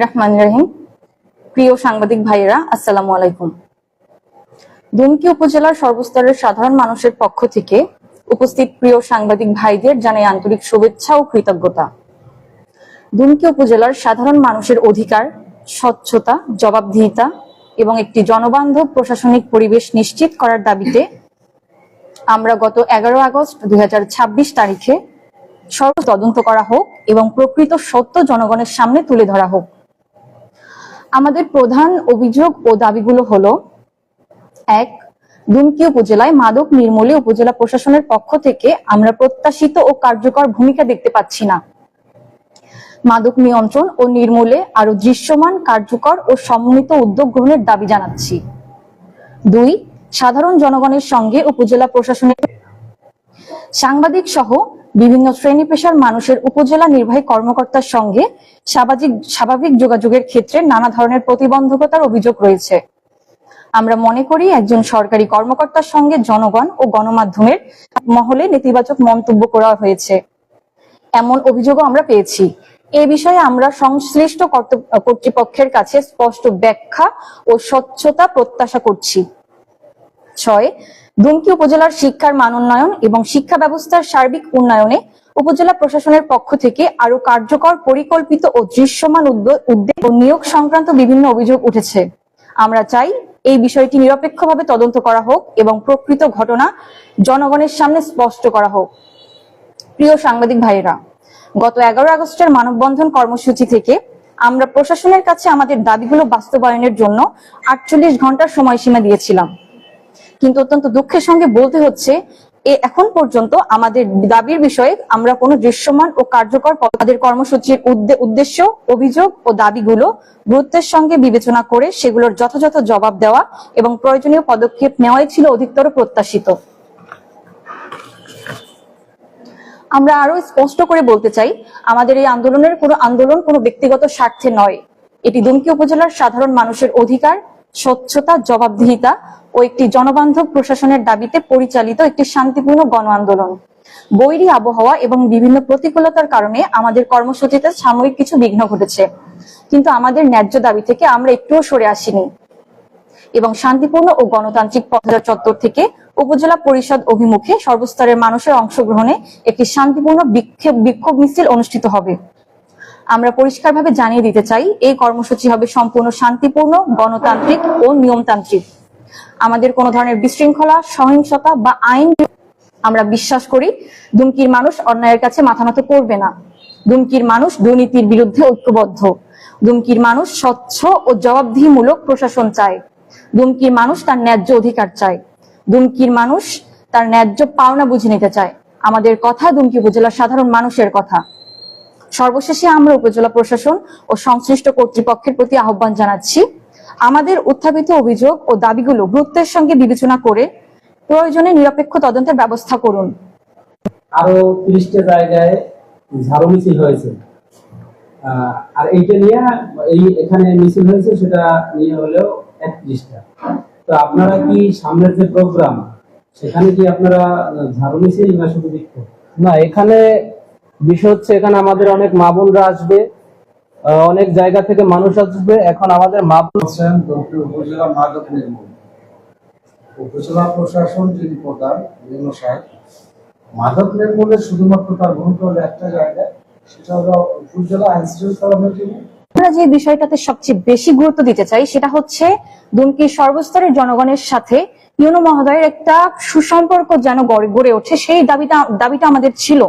রহমানির রহিম। প্রিয় সাংবাদিক ভাইয়েরা, আসসালামু আলাইকুম। দুমকি উপজেলার সর্বস্তরের সাধারণ মানুষের পক্ষ থেকে উপস্থিত প্রিয় সাংবাদিক ভাইদের জানাই আন্তরিক শুভেচ্ছা ও কৃতজ্ঞতা। দুমকি উপজেলার সাধারণ মানুষের অধিকার, স্বচ্ছতা, জবাবদিহিতা এবং একটি জনবান্ধব প্রশাসনিক পরিবেশ নিশ্চিত করার দাবিতে আমরা গত 11 আগস্ট 2026 তারিখে তদন্ত করা হোক এবং প্রকৃত সত্য জনগণের সামনে তুলে ধরা হোক। আমাদের প্রধান অভিযোগ ও দাবিগুলো হলো: 1. দুমকি উপজেলায় মাদক নির্মূলে উপজেলা প্রশাসনের পক্ষ থেকে আমরা প্রত্যাশিত ও কার্যকর ভূমিকা দেখতে পাচ্ছি না। মাদক নিয়ন্ত্রণ ও নির্মূলে আরো দৃশ্যমান, কার্যকর ও সমন্বিত উদ্যোগ গ্রহণের দাবি জানাচ্ছি। 2. সাধারণ জনগণের সঙ্গে উপজেলা প্রশাসনের সাংবাদিক সহ বিভিন্ন শ্রেণী পেশার মানুষের উপজেলা নির্বাহী কর্মকর্তার সঙ্গে স্বাভাবিক যোগাযোগের ক্ষেত্রে নানা ধরনের প্রতিবন্ধকতার অভিযোগ রয়েছে। আমরা মনে করি একজন সরকারি কর্মকর্তার সঙ্গে জনগণ ও গণমাধ্যমের মহলে নেতিবাচক মন্তব্য করা হয়েছে, এমন অভিযোগও আমরা পেয়েছি। এই বিষয়ে আমরা সংশ্লিষ্ট কর্তৃপক্ষের কাছে স্পষ্ট ব্যাখ্যা ও স্বচ্ছতা প্রত্যাশা করছি। 6. দুমকি উপজেলার শিক্ষার মান উন্নয়ন এবং শিক্ষা ব্যবস্থার সার্বিক উন্নয়নে উপজেলা প্রশাসনের পক্ষ থেকে আরো কার্যকর, পরিকল্পিত ও দৃশ্যমান উদ্যোগ ও নিয়োগ সংক্রান্ত বিভিন্ন অভিযোগ উঠেছে। আমরা চাই এই বিষয়টি নিরপেক্ষভাবে তদন্ত করা হোক এবং প্রকৃত ঘটনা জনগণের সামনে স্পষ্ট করা হোক। প্রিয় সাংবাদিক ভাইয়েরা, গত 11 আগস্টের মানববন্ধন কর্মসূচি থেকে আমরা প্রশাসনের কাছে আমাদের দাবিগুলো বাস্তবায়নের জন্য 48 ঘন্টার সময়সীমা দিয়েছিলাম, কিন্তু অত্যন্ত দুঃখের সঙ্গে বলতে হচ্ছে এখন পর্যন্ত আমাদের দাবির বিষয়ে আমরা কোনো দৃশ্যমান ও কার্যকর আমাদের কর্মসূচির উদ্দেশ্য, অভিযোগ ও দাবিগুলো গুরুত্বের সঙ্গে বিবেচনা করে সেগুলোর যথাযথ জবাব দেওয়া এবং প্রয়োজনীয় পদক্ষেপ নেওয়াই ছিল অধিকতর প্রত্যাশিত। আমরা আরো স্পষ্ট করে বলতে চাই, আমাদের এই আন্দোলন কোনো ব্যক্তিগত স্বার্থে নয়। এটি দুমকি উপজেলার সাধারণ মানুষের অধিকার, স্বচ্ছতা, জবাবদিহিতা ও একটি জনবান্ধব প্রশাসনের দাবিতে পরিচালিত একটি শান্তিপূর্ণ গণ আন্দোলন। বৈরী আবহাওয়া এবং বিভিন্ন প্রতিকূলতার কারণে আমাদের কর্মসূচিতে সাময়িক কিছু বিঘ্ন ঘটেছে, কিন্তু আমাদের ন্যায্য দাবি থেকে আমরা একটুও সরে আসিনি এবং শান্তিপূর্ণ ও গণতান্ত্রিক পথযাত্রা চত্বর থেকে উপজেলা পরিষদ অভিমুখে সর্বস্তরের মানুষের অংশগ্রহণে একটি শান্তিপূর্ণ বিক্ষোভ মিছিল অনুষ্ঠিত হবে। আমরা পরিষ্কারভাবে জানিয়ে দিতে চাই, এই কর্মসূচি হবে সম্পূর্ণ শান্তিপূর্ণ, গণতান্ত্রিক ও নিয়মতান্ত্রিক। আমাদের কোনো ধরনের বিশৃঙ্খলা, সহিংসতা বা আইন আমরা বিশ্বাস করি দুমকির মানুষ অন্যায়ের কাছে মাথা নত করবে না। দুমকির মানুষ দুর্নীতির বিরুদ্ধে ঐক্যবদ্ধ। দুমকির মানুষ স্বচ্ছ ও জবাবদিহিমূলক প্রশাসন চায়। দুমকির মানুষ তার ন্যায্য অধিকার চায়। দুমকির মানুষ তার ন্যায্য পাওনা বুঝে নিতে চায়। আমাদের কথা দুমকি উপজেলার সাধারণ মানুষের কথা। সর্বশেষে আমরা উপজেলা প্রশাসন ও সংশ্লিষ্ট কর্তৃপক্ষের প্রতি আহ্বান জানাচ্ছি, আমাদের উত্থাপিত অভিযোগ ও দাবিগুলো গুরুত্বের সঙ্গে বিবেচনা করে প্রয়োজনে নিরপেক্ষ তদন্তের ব্যবস্থা করুন। আরো 30টা জায়গায় ঝাড়ু মিছিল হয়েছে, আর এইটা নিয়ে এখানে মিছিল হয়েছে, সেটা নিয়ে হলেও 31টা। তো আপনারা কি সামনের যে প্রোগ্রাম, সেখানে কি আপনারা ঝাড়ু মিছিল না শুধু বিক্ষোভ? না, এখানে বিষয় হচ্ছে এখানে আমাদের অনেক মা বোনরা আসবে, অনেক জায়গা থেকে মানুষ আসবে। এখন আমাদের উপজেলা মাদক নির্মূল উপজেলা প্রশাসন যিনি প্রধান মাদক নির্মূলের শুধুমাত্র তার ভূমিকা হলো একটা জায়গায়, সেটা হলো উপজেলা আইন শৃঙ্খলা বাহিনী। আমরা যে বিষয়টাতে সবচেয়ে বেশি গুরুত্ব দিতে চাই সেটা হচ্ছে দুমকির সর্বস্তরের জনগণের সাথে ইউনো মহোদয়ের একটা সুসম্পর্ক যেন গড়ে ওঠে, সেই দাবিটা আমাদের ছিল।